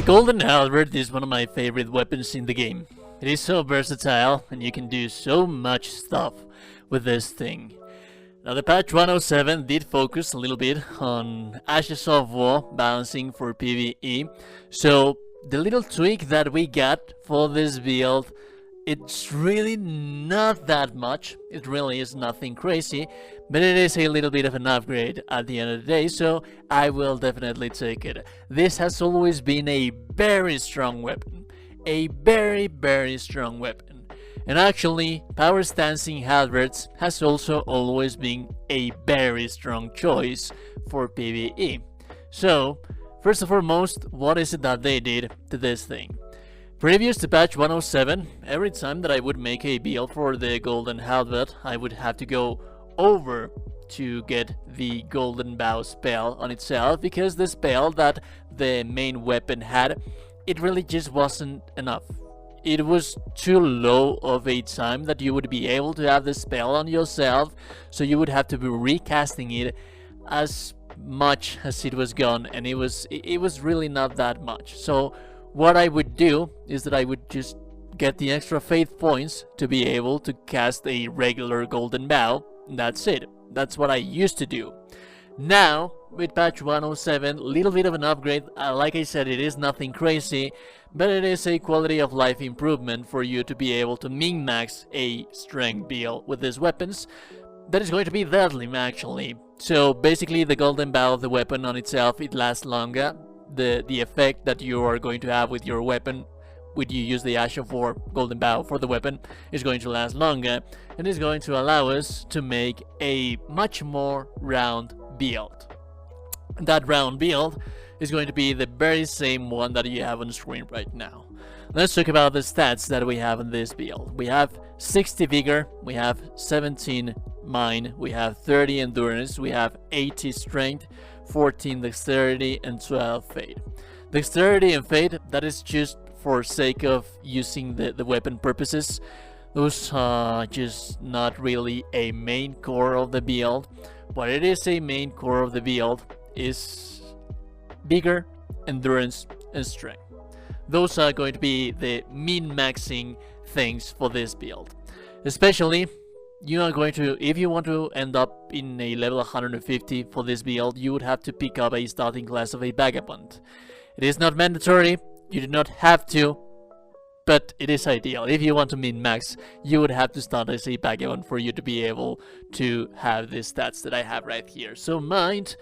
Golden Halberd is one of my favorite weapons in the game. It is so versatile and you can do so much stuff with this thing. Now the patch 107 did focus a little bit on Ashes of War balancing for PvE, so the little tweak that we got for this build, it's really not that much. It really is nothing crazy, but it is a little bit of an upgrade at the end of the day, so I will definitely take it. This has always been a very strong weapon. A very strong weapon. And actually, power stancing halberds has also always been a very strong choice for PvE. So, first and foremost, what is it that they did to this thing? Previous to patch 107, every time that I would make a build for the Golden Halberd, I would have to go over to get the Golden Bow spell on itself, because the spell that the main weapon had, it really just wasn't enough. It was too low of a time that you would be able to have the spell on yourself, so you would have to be recasting it as much as it was gone, and it was really not that much. So what I would do is that I would just get the extra faith points to be able to cast a regular Golden Bow. That's it. That's what I used to do. Now, with patch 107, little bit of an upgrade. Like I said, it is nothing crazy, but it is a quality of life improvement for you to be able to min-max a strength build with these weapons. That is going to be deadly, actually. So basically, the Golden Bow of the weapon on itself, it lasts longer. The effect that you are going to have with your weapon, when you use the Ash of War Golden Bow for the weapon, is going to last longer, and is going to allow us to make a much more round build. That round build is going to be the very same one that you have on screen right now. Let's talk about the stats that we have in this build. We have 60 vigor, we have 17 mind, we have 30 endurance, we have 80 strength, 14 dexterity, and 12 fate. Dexterity and fate, that is just for sake of using the weapon purposes. Those are just not really a main core of the build. What it is a main core of the build is vigor, endurance, and strength. Those are going to be the min-maxing things for this build. Especially, you are going to, if you want to end up in a level 150 for this build, you would have to pick up a starting class of a vagabond. It is not mandatory, you do not have to, but it is ideal. If you want to min-max, you would have to start as a vagabond for you to be able to have the stats that I have right here. So mind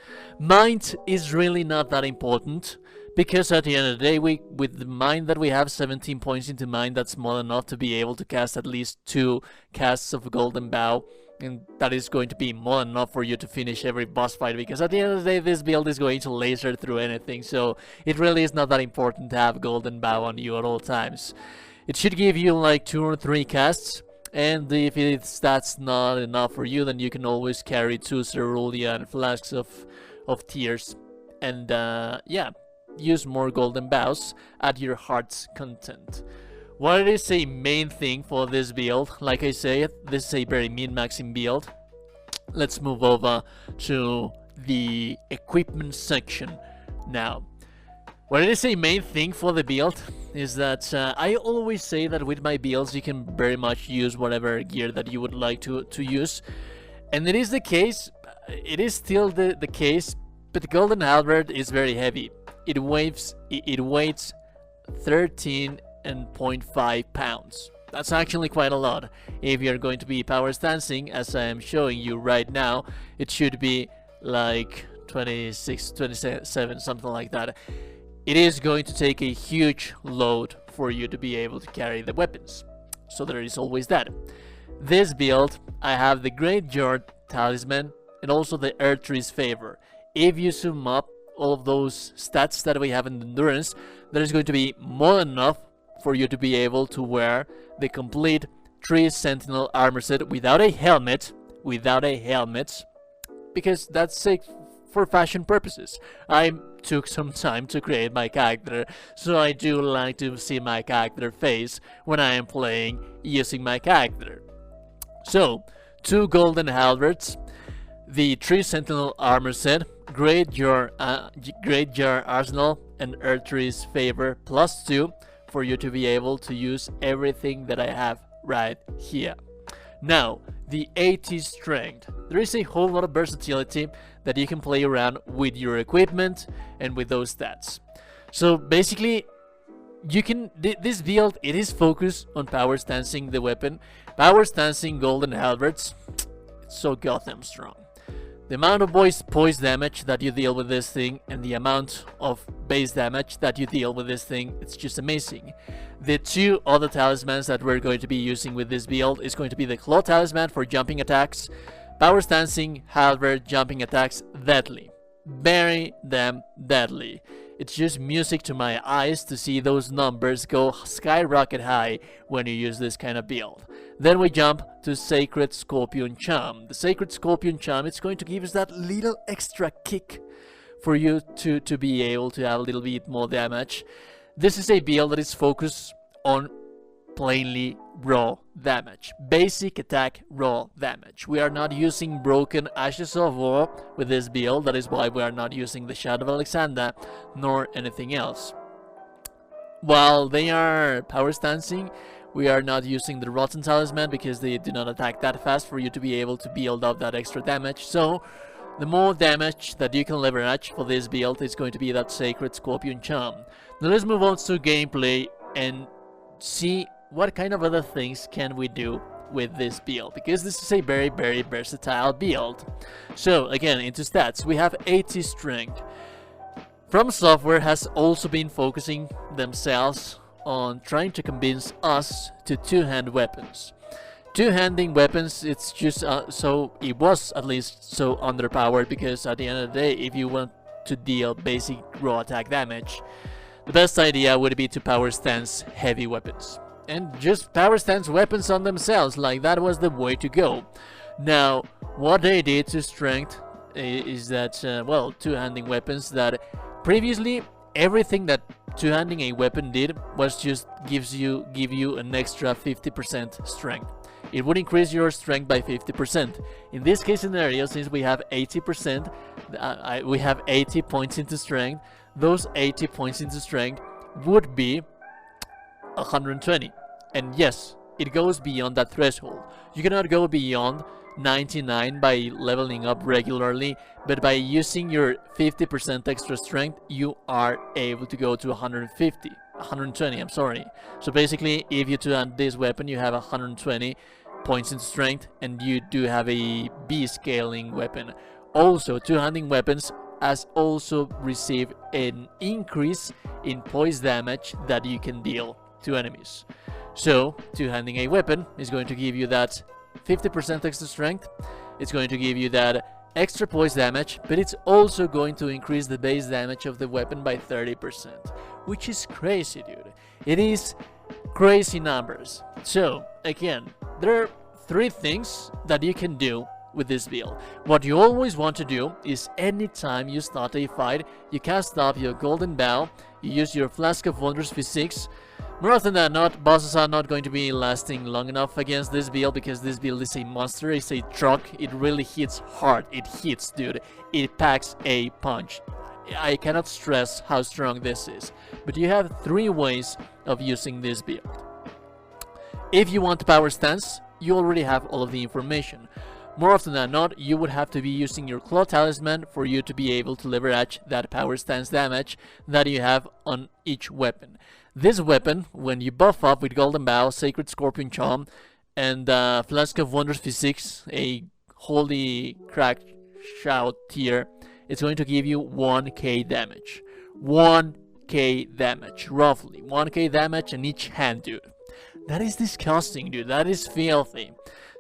is really not that important, because at the end of the day, with the mind that we have, 17 points into mind, that's more than enough to be able to cast at least 2 casts of Golden Bow, and that is going to be more than enough for you to finish every boss fight, because at the end of the day, this build is going to laser through anything, so it really is not that important to have Golden Bow on you at all times. It should give you like 2 or 3 casts, and if that's not enough for you, then you can always carry 2 cerulean flasks of tears, and yeah, use more Golden Bows at your heart's content. What is a main thing for this build? Like I said, this is a very min-maxing build. Let's move over to the equipment section now. What is a main thing for the build is that I always say that with my builds you can very much use whatever gear that you would like to use, and it is the case. It is still the case, but the Golden Halberd is very heavy. It weighs 13.5 pounds. That's actually quite a lot. If you're going to be power stancing, as I am showing you right now, it should be like 26, 27, something like that. It is going to take a huge load for you to be able to carry the weapons. So there is always that. This build, I have the Great Jord Talisman and also the Earth Tree's Favor. If you sum up all of those stats that we have in Endurance, there is going to be more than enough for you to be able to wear the complete Tree Sentinel armor set without a helmet, because that's safe for fashion purposes. I took some time to create my character, so I do like to see my character face when I am playing using my character. So, 2 Golden Halberds, the Tree Sentinel armor set, Great Jar Arsenal, and Earthree's Favor +2 for you to be able to use everything that I have right here. Now, the 80 Strength. There is a whole lot of versatility that you can play around with your equipment and with those stats. So basically, you can this build, it is focused on power stancing the weapon, power stancing golden halberds. It's so goddamn strong. The amount of poise damage that you deal with this thing and the amount of base damage that you deal with this thing, it's just amazing. The two other talismans that we're going to be using with this build is going to be the Claw Talisman for jumping attacks, power stancing, halberd, jumping attacks, deadly. Very damn deadly. It's just music to my eyes to see those numbers go skyrocket high when you use this kind of build. Then we jump to Sacred Scorpion Charm. The Sacred Scorpion Charm, it's going to give us that little extra kick for you to be able to have a little bit more damage. This is a build that is focused on plainly raw damage. Basic attack raw damage. We are not using broken Ashes of War with this build. That is why we are not using the Shadow of Alexander nor anything else. While they are power stancing, we are not using the Rotten Talisman because they do not attack that fast for you to be able to build up that extra damage. So the more damage that you can leverage for this build is going to be that Sacred Scorpion Charm. Now let's move on to gameplay and see what kind of other things can we do with this build, because this is a very, very versatile build. So again, into stats, we have 80 Strength. From Software has also been focusing themselves on trying to convince us to two-hand weapons. Two-handing weapons, it's just it was at least so underpowered, because at the end of the day, if you want to deal basic raw attack damage, the best idea would be to power stance heavy weapons. And just power stance weapons on themselves, like that was the way to go. Now, what they did to Strength is that, well, two-handing weapons, that previously everything that two-handing a weapon did was just give you an extra 50% strength. It would increase your strength by 50%. In this case scenario, since we have 80%, we have 80 points into strength. Those 80 points into strength would be 120. And yes, it goes beyond that threshold. You cannot go beyond 99 by leveling up regularly, but by using your 50% extra strength, you are able to go to 120, I'm sorry. So basically, if you two-hand this weapon, you have 120 points in strength, and you do have a B scaling weapon. Also, two-handing weapons has also received an increase in poise damage that you can deal to enemies. So, two-handing a weapon is going to give you that 50% extra strength, it's going to give you that extra poise damage, but it's also going to increase the base damage of the weapon by 30%, which is crazy, dude. It is crazy numbers. So, again, there are 3 things that you can do with this build. What you always want to do is anytime you start a fight, you cast up your Golden Bow, you use your Flask of Wondrous Physics. More often than not, bosses are not going to be lasting long enough against this build, because this build is a monster, it's a truck, it really hits hard, it hits, dude, it packs a punch. I cannot stress how strong this is, but you have 3 ways of using this build. If you want power stance, you already have all of the information. More often than not, you would have to be using your Claw Talisman for you to be able to leverage that power stance damage that you have on each weapon. This weapon, when you buff up with Golden Bow, Sacred Scorpion Charm, and Flask of Wondrous Physics, a holy crack shout tier, it's going to give you 1k damage. 1k damage, roughly. 1k damage in each hand, dude. That is disgusting, dude. That is filthy.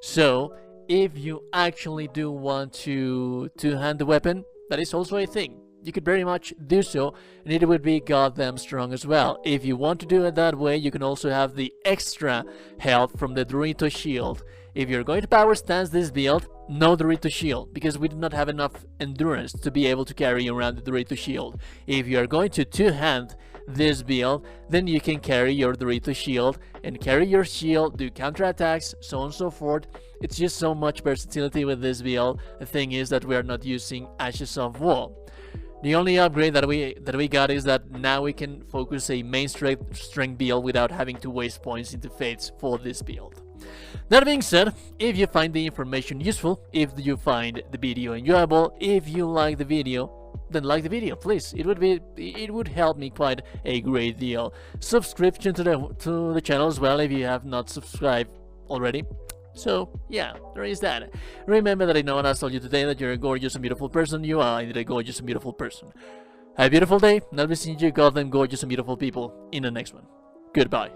So, if you actually do want to two-hand the weapon, that is also a thing. You could very much do so, and it would be goddamn strong as well. If you want to do it that way, you can also have the extra health from the Dorito Shield. If you're going to power stance this build, no Dorito Shield, because we do not have enough endurance to be able to carry around the Dorito Shield. If you are going to two-hand this build, then you can carry your Dorito Shield, and carry your shield, do counterattacks, so on and so forth. It's just so much versatility with this build. The thing is that we are not using Ashes of War. The only upgrade that we got is that now we can focus a main strength build without having to waste points into fates for this build. That being said, if you find the information useful, if you find the video enjoyable, if you like the video, then like the video, please. It would help me quite a great deal. Subscription to the channel as well if you have not subscribed already. So yeah, there is that. Remember that no one has told you today that you're a gorgeous and beautiful person. You are indeed a gorgeous and beautiful person. Have a beautiful day, and I'll be seeing you goddamn gorgeous and beautiful people in the next one. Goodbye.